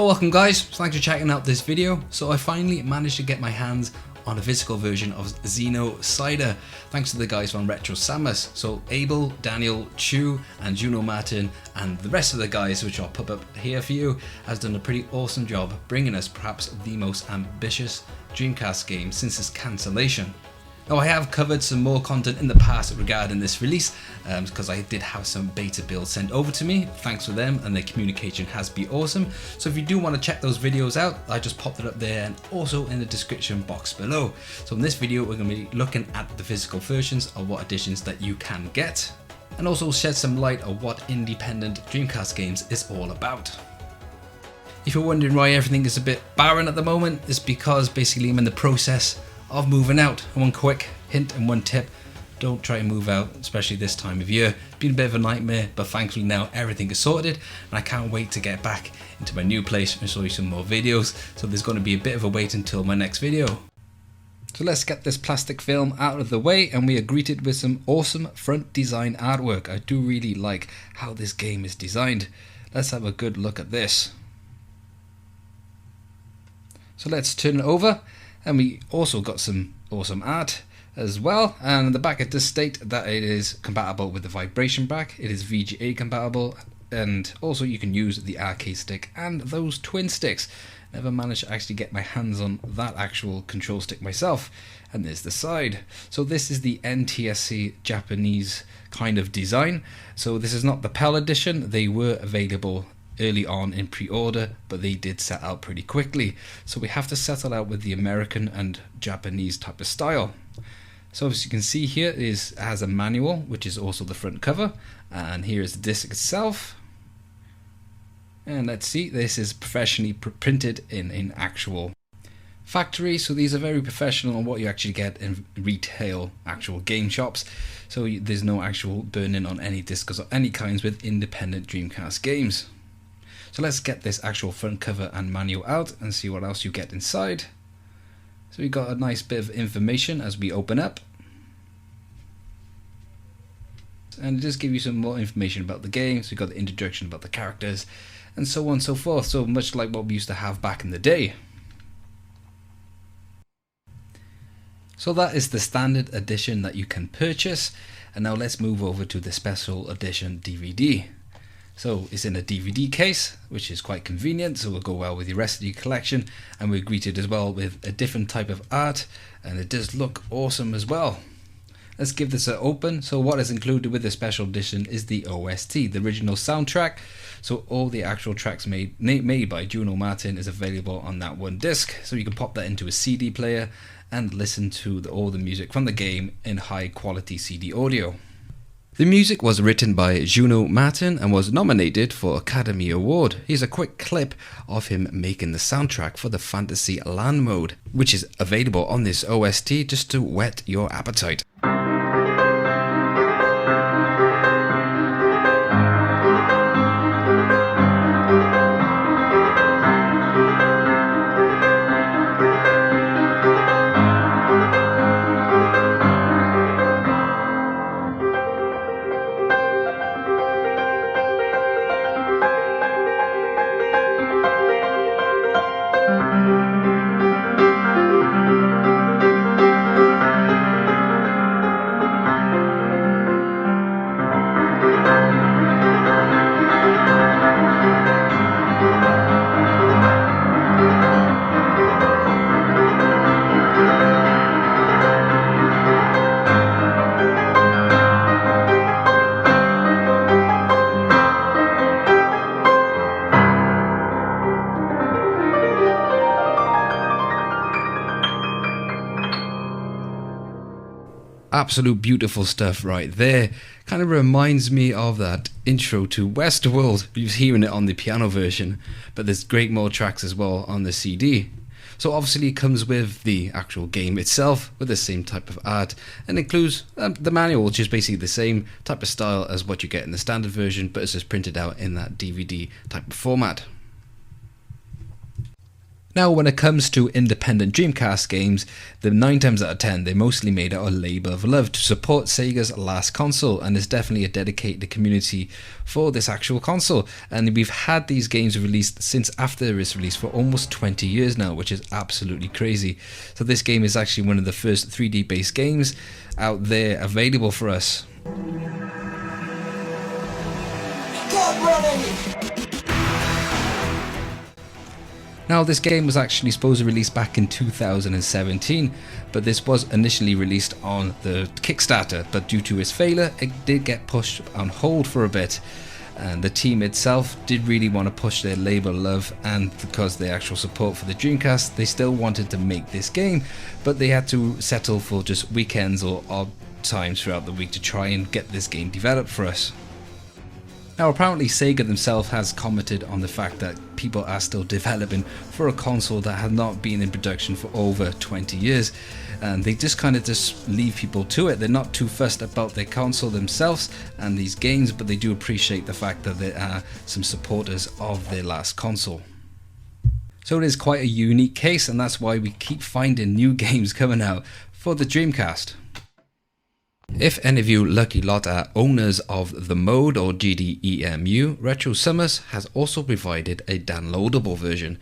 Oh, welcome guys, thanks for checking out this video. So I finally managed to get my hands on a physical version of XenoCider, thanks to the guys from Retro Sumus. So Abel, Daniel, Chu and Juno Martin and the rest of the guys, which I'll pop up here for you, has done a pretty awesome job bringing us perhaps the most ambitious Dreamcast game since its cancellation. Now I have covered some more content in the past regarding this release because I did have some beta builds sent over to me, thanks for them, and their communication has been awesome. So if you do want to check those videos out, I just popped it up there and also in the description box below. So in this video we're going to be looking at the physical versions of what editions that you can get, and also shed some light on what independent Dreamcast games is all about. If you're wondering why everything is a bit barren at the moment, it's because basically I'm in the process of moving out. And one quick hint and one tip: don't try to move out, especially this time of year. Been a bit of a nightmare, but thankfully now everything is sorted and I can't wait to get back into my new place and show you some more videos. So there's going to be a bit of a wait until my next video. So let's get this plastic film out of the way, and we are greeted with some awesome front design artwork. I do really like how this game is designed. Let's have a good look at this. So let's turn it over. And we also got some awesome art as well, and the back it does state that it is compatible with the vibration back, it is VGA compatible, and also you can use the arcade stick and those twin sticks. Never managed to actually get my hands on that actual control stick myself. And there's the side. So this is the NTSC Japanese kind of design. So this is not the PAL edition, they were available early on in pre-order, but they did set out pretty quickly, so we have to settle out with the American and Japanese type of style. So as you can see here, it has a manual, which is also the front cover, and here is the disc itself. And let's see, this is professionally printed in an actual factory, so these are very professional on what you actually get in retail actual game shops. So there's no actual burning on any discs of any kinds with independent Dreamcast games. So let's get this actual front cover and manual out and see what else you get inside. So we got a nice bit of information as we open up. And it does give you some more information about the game. So we got the introduction about the characters and so on and so forth. So much like what we used to have back in the day. So that is the standard edition that you can purchase. And now let's move over to the special edition DVD. So it's in a DVD case, which is quite convenient, so will go well with the rest of your collection, and we're greeted as well with a different type of art, and it does look awesome as well. Let's give this an open. So what is included with the special edition is the OST, the original soundtrack. So all the actual tracks made by Juno Martin is available on that one disc, so you can pop that into a CD player and listen to all the music from the game in high quality CD audio. The music was written by Juno Martin and was nominated for Academy Award. Here's a quick clip of him making the soundtrack for the Fantasy Land mode, which is available on this OST just to whet your appetite. Absolute beautiful stuff right there. Kind of reminds me of that intro to Westworld. You're hearing it on the piano version, but there's great more tracks as well on the CD. So obviously it comes with the actual game itself with the same type of art, and includes the manual, which is basically the same type of style as what you get in the standard version, but it's just printed out in that DVD type of format. Now, when it comes to independent Dreamcast games, the 9 times out of 10, they're mostly made out of labour of love to support Sega's last console, and there's definitely a dedicated community for this actual console. And we've had these games released since after its release for almost 20 years now, which is absolutely crazy. So this game is actually one of the first 3D based games out there available for us. Get ready! Now, this game was actually supposed to release back in 2017, but this was initially released on the Kickstarter, but due to its failure, it did get pushed on hold for a bit. And the team itself did really want to push their labour love, and because their actual support for the Dreamcast, they still wanted to make this game, but they had to settle for just weekends or odd times throughout the week to try and get this game developed for us. Now, apparently Sega themselves has commented on the fact that people are still developing for a console that has not been in production for over 20 years, and they just kind of just leave people to it. They're not too fussed about their console themselves and these games, but they do appreciate the fact that there are some supporters of their last console. So it is quite a unique case, and that's why we keep finding new games coming out for the Dreamcast. If any of you lucky lot are owners of the mode or GDEMU, Retro Sumus has also provided a downloadable version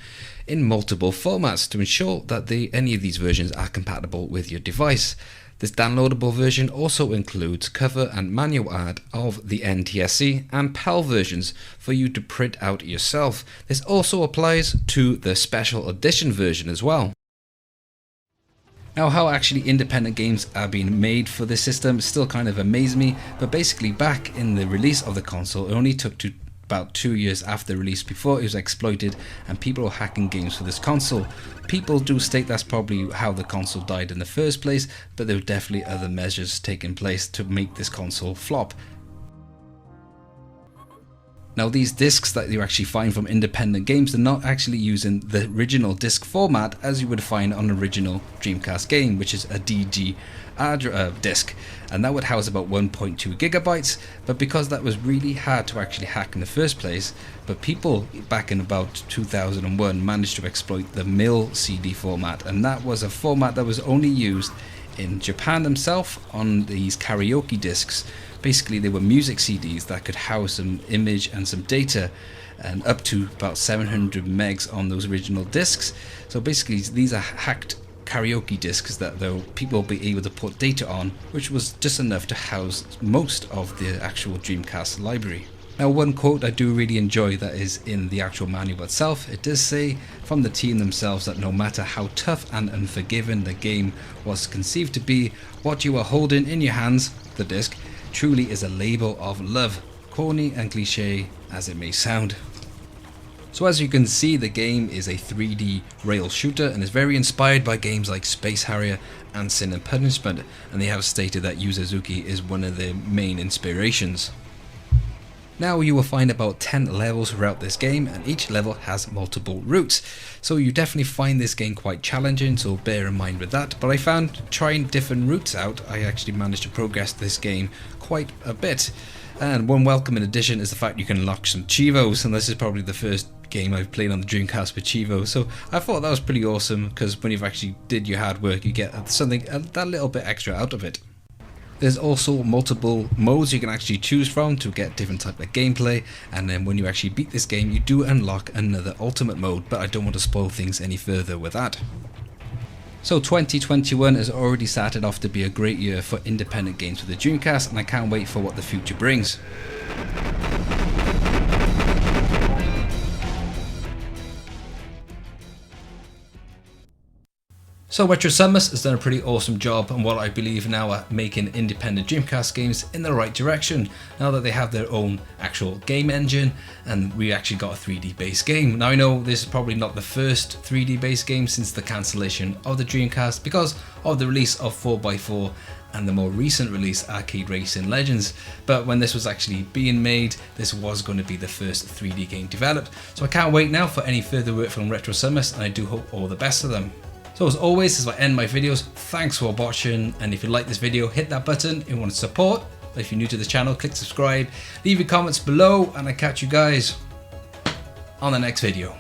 in multiple formats to ensure that any of these versions are compatible with your device. This downloadable version also includes cover and manual art of the NTSC and PAL versions for you to print out yourself. This also applies to the special edition version as well. Now, how actually independent games are being made for this system still kind of amazes me, but basically back in the release of the console, it only took to about 2 years after release before it was exploited and people were hacking games for this console. People do state that's probably how the console died in the first place, but there were definitely other measures taking place to make this console flop. Now, these discs that you actually find from independent games, they're not actually using the original disc format as you would find on an original Dreamcast game, which is a DG disc, and that would house about 1.2 gigabytes. But because that was really hard to actually hack in the first place, but people back in about 2001 managed to exploit the MIL CD format, and that was a format that was only used in Japan themselves on these karaoke discs. Basically, they were music CDs that could house some image and some data, and up to about 700 megs on those original discs. So basically, these are hacked karaoke discs that people will be able to put data on, which was just enough to house most of the actual Dreamcast library. Now, one quote I do really enjoy that is in the actual manual itself. It does say from the team themselves that no matter how tough and unforgiving the game was conceived to be, what you are holding in your hands, the disc, truly is a label of love, corny and cliche as it may sound. So as you can see, the game is a 3D rail shooter and is very inspired by games like Space Harrier and Sin and Punishment, and they have stated that Yu Suzuki is one of their main inspirations. Now, you will find about 10 levels throughout this game, and each level has multiple routes, so you definitely find this game quite challenging, so bear in mind with that. But I found trying different routes out, I actually managed to progress this game quite a bit. And one welcoming addition is the fact you can unlock some Chivos, and this is probably the first game I've played on the Dreamcast with Chivos, so I thought that was pretty awesome, because when you've actually did your hard work, you get something that little bit extra out of it. There's also multiple modes you can actually choose from to get different type of gameplay, and then when you actually beat this game, you do unlock another ultimate mode, but I don't want to spoil things any further with that. So 2021 has already started off to be a great year for independent games for the Dreamcast, and I can't wait for what the future brings. So Retro Sumus has done a pretty awesome job on what I believe now are making independent Dreamcast games in the right direction, now that they have their own actual game engine and we actually got a 3D based game. Now I know this is probably not the first 3D based game since the cancellation of the Dreamcast because of the release of 4x4 and the more recent release Arcade Racing Legends, but when this was actually being made, this was going to be the first 3D game developed. So I can't wait now for any further work from Retro Sumus, and I do hope all the best of them. So as always, as I end my videos, thanks for watching, and if you like this video, hit that button if you want to support. If you're new to the channel, click subscribe, leave your comments below, and I'll catch you guys on the next video.